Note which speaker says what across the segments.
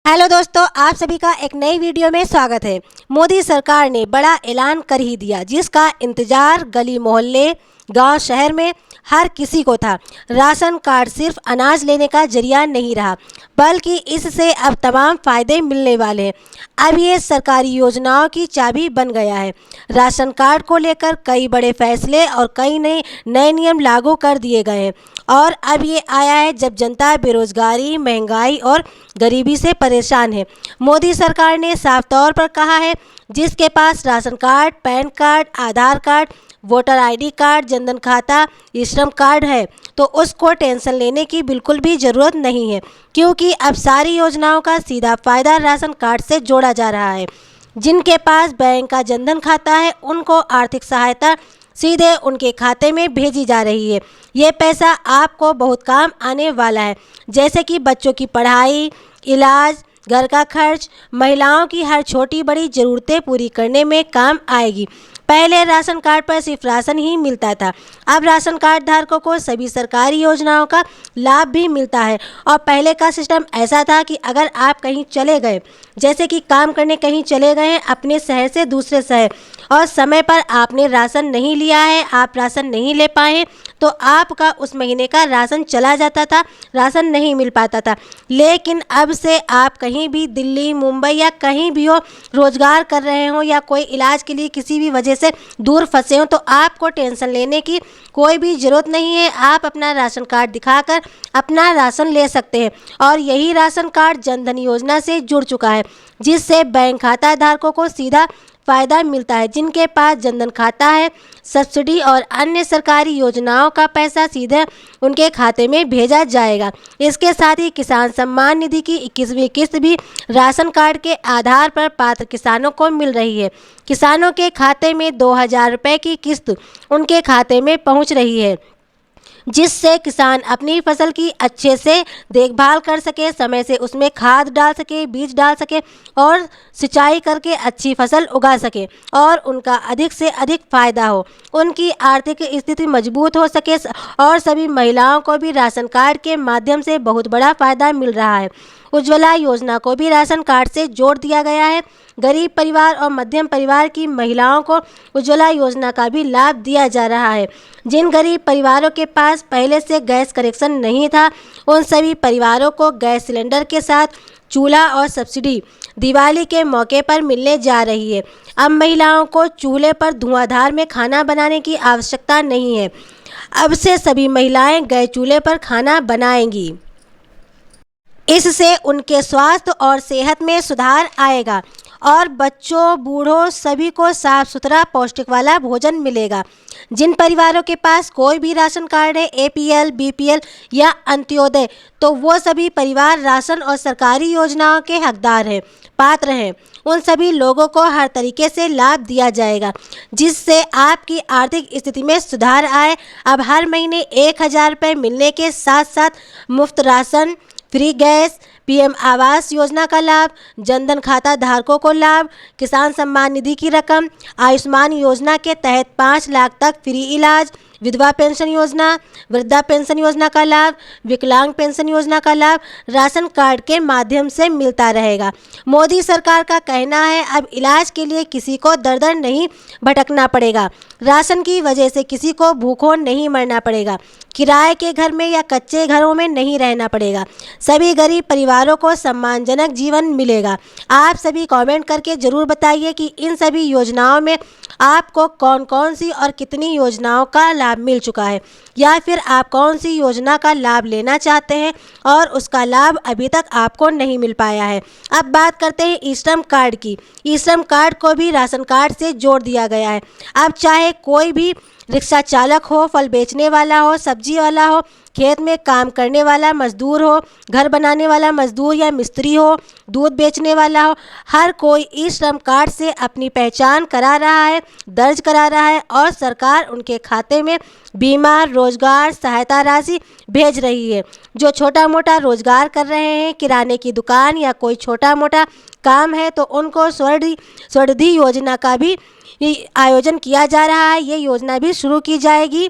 Speaker 1: Hello दोस्तों, आप सभी का एक नई वीडियो में स्वागत है। मोदी सरकार ने बड़ा ऐलान कर ही दिया, जिसका इंतजार गली मोहल्ले गांव शहर में हर किसी को था। राशन कार्ड सिर्फ अनाज लेने का जरिया नहीं रहा, बल्कि इससे अब तमाम फायदे मिलने वाले हैं। अब ये सरकारी योजनाओं की चाबी बन गया है। राशन कार्ड को लेकर कई बड़े फैसले और कई नए नियम लागू कर दिए गए हैं और अब ये आया है जब जनता बेरोजगारी, महंगाई और गरीबी से परेशान है। मोदी सरकार ने साफ तौर पर कहा है, जिसके पास ration card, PAN card, Aadhaar card, voter ID card, Jan Dhan खाता, ई श्रम कार्ड है, तो उसको टेंशन लेने की बिल्कुल भी ज़रूरत नहीं है, क्योंकि अब सारी योजनाओं का सीधा फायदा राशन कार्ड से जोड़ा जा रहा है। जिनके पास बैंक का जनधन खाता है, उनको आर्थिक सहायता सीधे उनके खाते में भेजी जा रही है। ये पैसा आपको बहुत काम आने वाला है, जैसे कि बच्चों की पढ़ाई, इलाज, घर का खर्च, महिलाओं की हर छोटी बड़ी ज़रूरतें पूरी करने में काम आएगी। पहले राशन कार्ड पर सिर्फ राशन ही मिलता था, अब राशन कार्ड धारकों को सभी सरकारी योजनाओं का लाभ भी मिलता है। और पहले का सिस्टम ऐसा था कि अगर आप कहीं चले गए, जैसे कि काम करने कहीं चले गए हैं अपने शहर से दूसरे शहर, और समय पर आपने राशन नहीं लिया है, आप राशन नहीं ले पाए, तो आपका उस महीने का राशन चला जाता था, राशन नहीं मिल पाता था। लेकिन अब से आप कहीं भी दिल्ली, मुंबई या कहीं भी हो, रोजगार कर रहे हो या कोई इलाज के लिए किसी भी वजह से दूर फंसे हो, तो आपको टेंशन लेने की कोई भी ज़रूरत नहीं है। आप अपना राशन कार्ड दिखाकर अपना राशन ले सकते हैं। और यही राशन कार्ड जनधन योजना से जुड़ चुका है, जिससे बैंक खाता धारकों को सीधा फ़ायदा मिलता है। जिनके पास जनधन खाता है, सब्सिडी और अन्य सरकारी योजनाओं का पैसा सीधे उनके खाते में भेजा जाएगा। इसके साथ ही किसान सम्मान निधि की 21वीं किस्त भी राशन कार्ड के आधार पर पात्र किसानों को मिल रही है। किसानों के खाते में 2000 रुपये की किस्त उनके खाते में पहुंच रही है, जिससे किसान अपनी फसल की अच्छे से देखभाल कर सके, समय से उसमें खाद डाल सके, बीज डाल सके और सिंचाई करके अच्छी फसल उगा सके और उनका अधिक से अधिक फ़ायदा हो, उनकी आर्थिक स्थिति मजबूत हो सके। और सभी महिलाओं को भी राशन कार्ड के माध्यम से बहुत बड़ा फ़ायदा मिल रहा है। उज्ज्वला योजना को भी राशन कार्ड से जोड़ दिया गया है। गरीब परिवार और मध्यम परिवार की महिलाओं को उज्ज्वला योजना का भी लाभ दिया जा रहा है। जिन गरीब परिवारों के पास पहले से गैस कनेक्शन नहीं था, उन सभी परिवारों को गैस सिलेंडर के साथ चूल्हा और सब्सिडी दिवाली के मौके पर मिलने जा रही है। अब महिलाओं को चूल्हे पर धुआंधार में खाना बनाने की आवश्यकता नहीं है। अब से सभी महिलाएं गैस चूल्हे पर खाना बनाएंगी। इससे उनके स्वास्थ्य और सेहत में सुधार आएगा और बच्चों, बूढ़ों सभी को साफ सुथरा पौष्टिक वाला भोजन मिलेगा। जिन परिवारों के पास कोई भी राशन कार्ड है, एपीएल, बीपीएल या अंत्योदय, तो वो सभी परिवार राशन और सरकारी योजनाओं के हकदार हैं, पात्र हैं। उन सभी लोगों को हर तरीके से लाभ दिया जाएगा, जिससे आपकी आर्थिक स्थिति में सुधार आए। अब हर महीने 1000 रुपये मिलने के साथ साथ मुफ्त ration, free gas, PM Awas Yojana का लाभ, जनधन खाता धारकों को लाभ, किसान सम्मान निधि की रकम, आयुष्मान योजना के तहत 5 लाख तक फ्री इलाज, विधवा पेंशन योजना, वृद्धा पेंशन योजना का लाभ, विकलांग पेंशन योजना का लाभ राशन कार्ड के माध्यम से मिलता रहेगा। मोदी सरकार का कहना है, अब इलाज के लिए किसी को दर दर नहीं भटकना पड़ेगा। राशन की वजह से किसी को भूखों नहीं मरना पड़ेगा। किराए के घर में या कच्चे घरों में नहीं रहना पड़ेगा। सभी गरीब परिवारों को सम्मानजनक जीवन मिलेगा। आप सभी कमेंट करके ज़रूर बताइए कि इन सभी योजनाओं में आपको कौन कौन सी और कितनी योजनाओं का लाभ मिल चुका है, या फिर आप कौन सी योजना का लाभ लेना चाहते हैं और उसका लाभ अभी तक आपको नहीं मिल पाया है। अब बात करते हैं ई श्रम कार्ड की। ई श्रम कार्ड को भी राशन कार्ड से जोड़ दिया गया है। अब चाहे कोई भी रिक्शा चालक हो, फल बेचने वाला हो, सब्जी वाला हो, खेत में काम करने वाला मजदूर हो, घर बनाने वाला मजदूर या मिस्त्री हो, दूध बेचने वाला हो, हर कोई ई श्रम कार्ड से अपनी पहचान करा रहा है, दर्ज करा रहा है और सरकार उनके खाते में बीमा, रोजगार सहायता राशि भेज रही है। जो छोटा मोटा रोजगार कर रहे हैं, किराने की दुकान या कोई छोटा मोटा काम है, तो उनको स्वनिधि योजना का भी आयोजन किया जा रहा है। ये योजना भी शुरू की जाएगी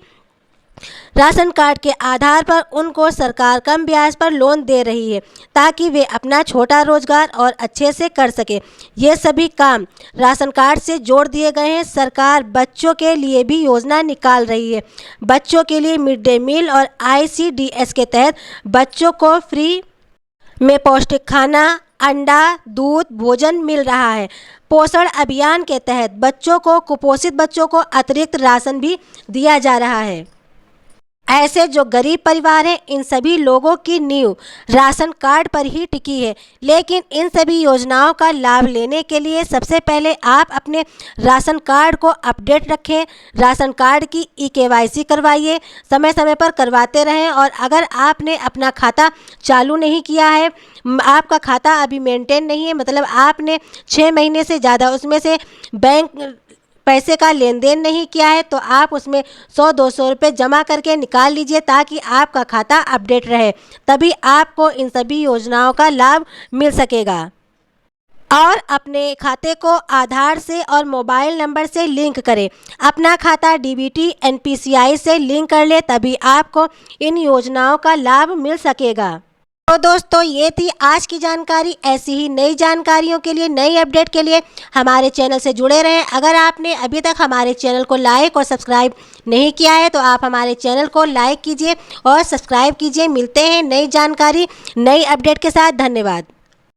Speaker 1: राशन कार्ड के आधार पर उनको सरकार कम ब्याज पर लोन दे रही है ताकि वे अपना छोटा रोजगार और अच्छे से कर सके। ये सभी काम राशन कार्ड से जोड़ दिए गए हैं। सरकार बच्चों के लिए भी योजना निकाल रही है। बच्चों के लिए मिड डे मील और ICDS के तहत बच्चों को फ्री में पौष्टिक खाना, अंडा, दूध, भोजन मिल रहा है। पोषण अभियान के तहत बच्चों को, कुपोषित बच्चों को अतिरिक्त राशन भी दिया जा रहा है। ऐसे जो गरीब परिवार हैं, इन सभी लोगों की नींव राशन कार्ड पर ही टिकी है। लेकिन इन सभी योजनाओं का लाभ लेने के लिए सबसे पहले आप अपने राशन कार्ड को अपडेट रखें। राशन कार्ड की KYC करवाइए, समय समय पर करवाते रहें। और अगर आपने अपना खाता चालू नहीं किया है, आपका खाता अभी मेंटेन नहीं है, मतलब आपने 6 महीने से ज़्यादा उसमें से बैंक पैसे का लेन देन नहीं किया है, तो आप उसमें 100-200 रुपये जमा करके निकाल लीजिए ताकि आपका खाता अपडेट रहे। तभी आपको इन सभी योजनाओं का लाभ मिल सकेगा। और अपने खाते को आधार से और मोबाइल नंबर से लिंक करें। अपना खाता DBT NPCI से लिंक कर ले, तभी आपको इन योजनाओं का लाभ मिल सकेगा। तो दोस्तों, ये थी आज की जानकारी। ऐसी ही नई जानकारियों के लिए, नई अपडेट के लिए हमारे चैनल से जुड़े रहें। अगर आपने अभी तक हमारे चैनल को लाइक और सब्सक्राइब नहीं किया है तो आप हमारे चैनल को लाइक कीजिए और सब्सक्राइब कीजिए। मिलते हैं नई जानकारी, नई अपडेट के साथ। धन्यवाद।